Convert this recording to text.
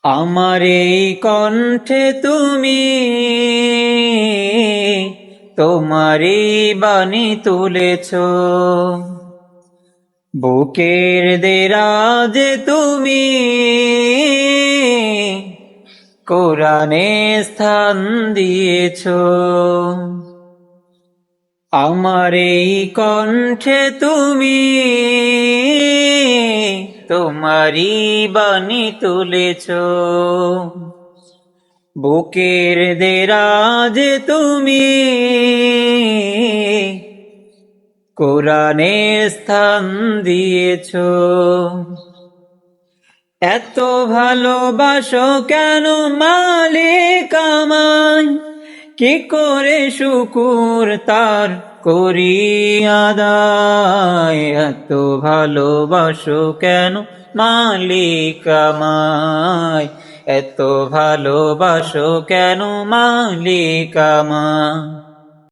আমার এই কণ্ঠে তুমি তোমারই বাণী তুলেছ, বুকের দেরাজে তুমি কোরআনে স্থান দিয়েছ। আমার এই কণ্ঠে তুমি তোমারই বাণী তুলেছ, বুকের দেরাজে তুমি কোরআনে স্থান দিয়েছ। এত ভালোবাসো কেন মালিক আমায়, কি করে শুকুর তার করি আদায়। এত ভালোবাসো কেন মালিক আমায়, এত ভালোবাসো কেন মালিক আমায়।